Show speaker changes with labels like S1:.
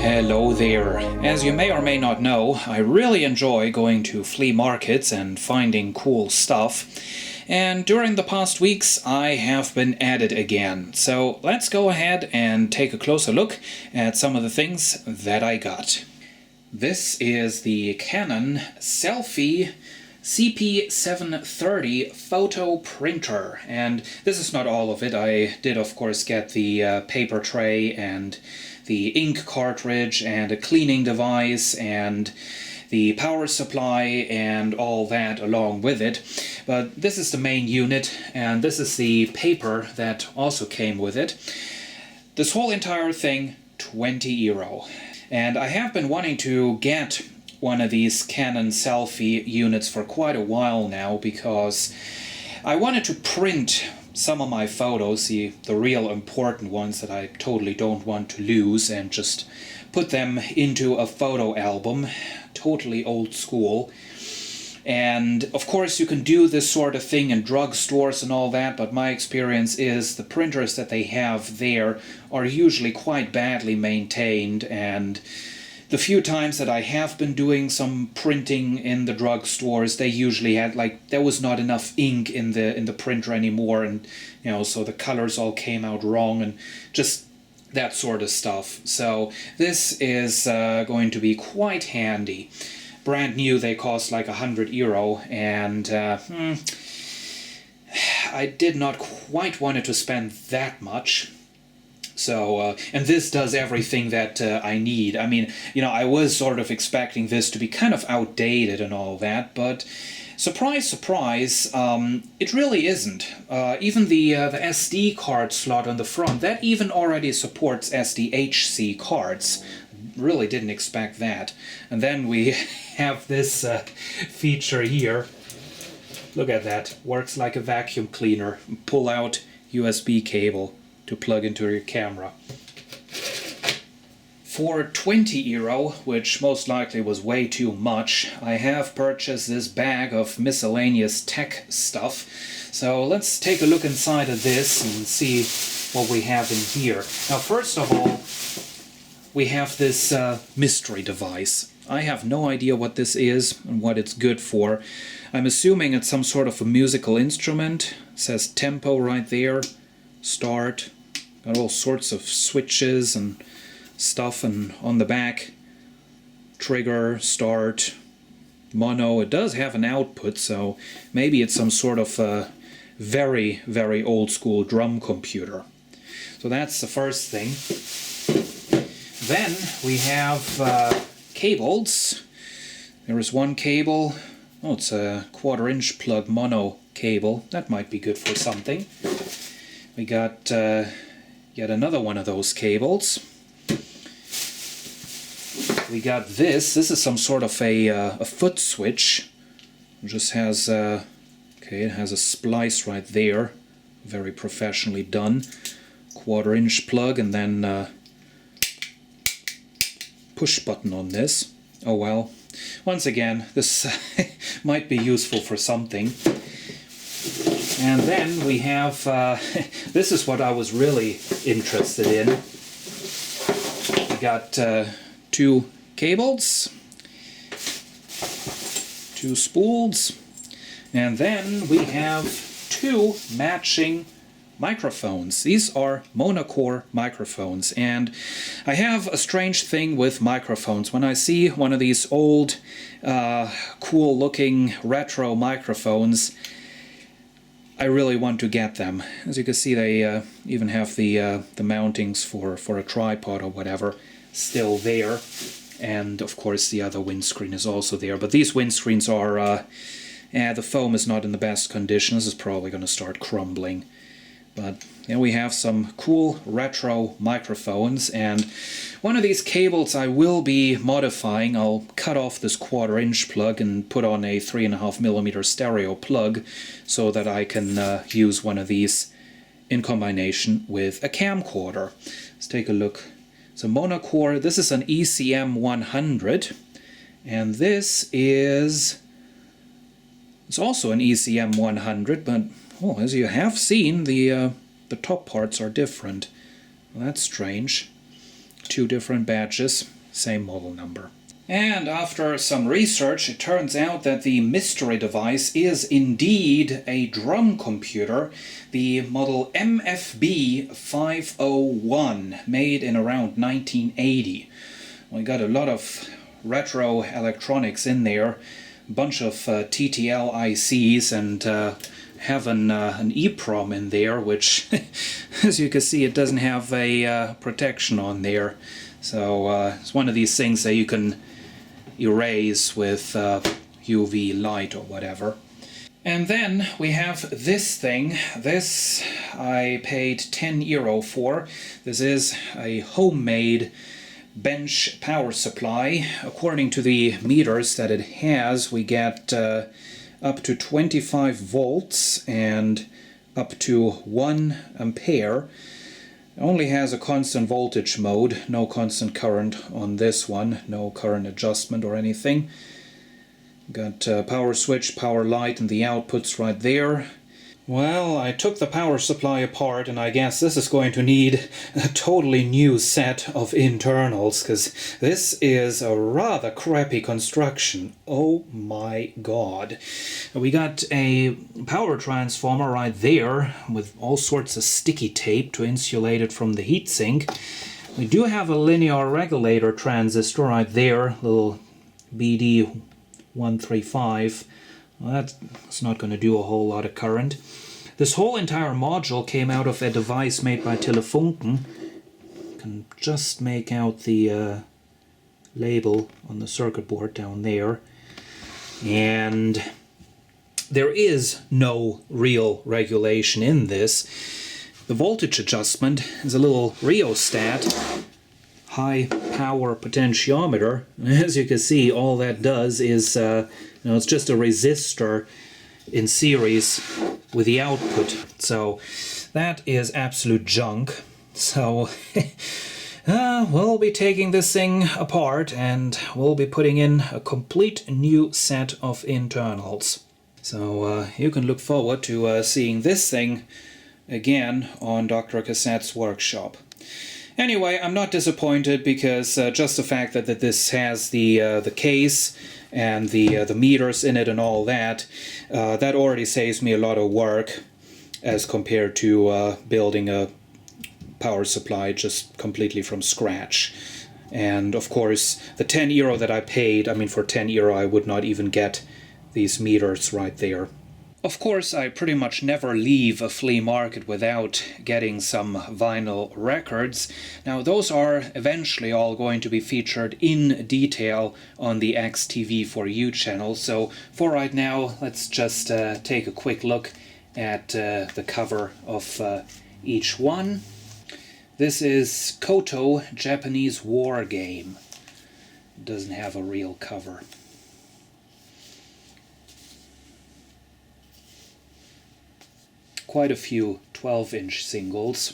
S1: Hello there. As you may or may not know, I really enjoy going to flea markets and finding cool stuff. And during the past weeks, I have been at it again. So let's go ahead and take a closer look at some of the things that I got. This is the Canon Selfie CP730 photo printer, and this is not all of it. I did of course get the paper tray and the ink cartridge and a cleaning device and the power supply and all that along with it. But this is the main unit, and this is the paper that also came with it. This whole entire thing, 20 euro. And I have been wanting to get one of these Canon Selfie units for quite a while now, because I wanted to print some of my photos, the real important ones that I totally don't want to lose, and just put them into a photo album, totally old school. And of course you can do this sort of thing in drugstores and all that, but my experience is the printers that they have there are usually quite badly maintained, and the few times that I have been doing some printing in the drugstores, they usually had, like, there was not enough ink in the printer anymore, and so the colors all came out wrong and just that sort of stuff. So this is going to be quite handy. Brand new, they cost like 100 euro, and I did not quite want to spend that much. So, and this does everything that I need. I mean, I was sort of expecting this to be kind of outdated and all that, but surprise, surprise, it really isn't. Even the SD card slot on the front, that even already supports SDHC cards. Really didn't expect that. And then we have this feature here. Look at that. Works like a vacuum cleaner. Pull out USB cable to plug into your camera. For 20 euro, which most likely was way too much, I have purchased this bag of miscellaneous tech stuff. So let's take a look inside of this and see what we have in here. Now, first of all, we have this mystery device. I have no idea what this is and what it's good for. I'm assuming it's some sort of a musical instrument. It says tempo right there, start. Got all sorts of switches and stuff, and on the back, trigger, start, mono. It does have an output, so maybe it's some sort of a very, very old school drum computer. So that's the first thing. Then we have cables. There is one cable. Oh, it's a 1/4" plug mono cable. That might be good for something. We got yet another one of those cables. We got this. This is some sort of a foot switch. It just has okay, it has a splice right there, very professionally done. 1/4" plug, and then push button on this. Oh well. Once again, this might be useful for something. And then we have, this is what I was really interested in. We got two cables, two spools, and then we have two matching microphones. These are monocore microphones, and I have a strange thing with microphones. When I see one of these old, cool looking retro microphones, I really want to get them. As you can see, they even have the mountings for a tripod or whatever still there, and of course the other windscreen is also there. But these windscreens are, the foam is not in the best condition. This is probably going to start crumbling. But there we have some cool retro microphones, and one of these cables I will be modifying. I'll cut off this 1/4" plug and put on a 3.5mm stereo plug so that I can use one of these in combination with a camcorder. Let's take a look. It's a monocore. This is an ECM 100, and this is, it's also an ECM 100, but oh, as you have seen, the top parts are different. Well, that's strange. 2 different batches, same model number. And after some research, it turns out that the mystery device is indeed a drum computer, the model MFB 501, made in around 1980. We got a lot of retro electronics in there, a bunch of TTL ICs, and have an EEPROM in there, which, as you can see, it doesn't have a protection on there. So it's one of these things that you can erase with UV light or whatever. And then we have this thing. This I paid €10 for. This is a homemade bench power supply. According to the meters that it has, we get up to 25 volts and up to 1 ampere. It only has a constant voltage mode, no constant current on this one, no current adjustment or anything. Got power switch, power light, and the outputs right there. Well, I took the power supply apart, and I guess this is going to need a totally new set of internals, because this is a rather crappy construction. Oh my god. We got a power transformer right there with all sorts of sticky tape to insulate it from the heatsink. We do have a linear regulator transistor right there, little BD135. Well, that's not going to do a whole lot of current. This whole entire module came out of a device made by Telefunken. You can just make out the label on the circuit board down there. And there is no real regulation in this. The voltage adjustment is a little rheostat, high power potentiometer. As you can see, all that does is it's just a resistor in series with the output. So that is absolute junk. So we'll be taking this thing apart and we'll be putting in a complete new set of internals. So you can look forward to seeing this thing again on DrCassette's workshop. Anyway, I'm not disappointed, because just the fact that this has the case and the meters in it and all that, that already saves me a lot of work as compared to building a power supply just completely from scratch. And of course, the €10 that I paid, I mean, for €10 I would not even get these meters right there. Of course, I pretty much never leave a flea market without getting some vinyl records. Now, those are eventually all going to be featured in detail on the XTV4U channel. So for right now, let's just take a quick look at the cover of each one. This is Koto Japanese War Game. It doesn't have a real cover. Quite a few 12-inch singles.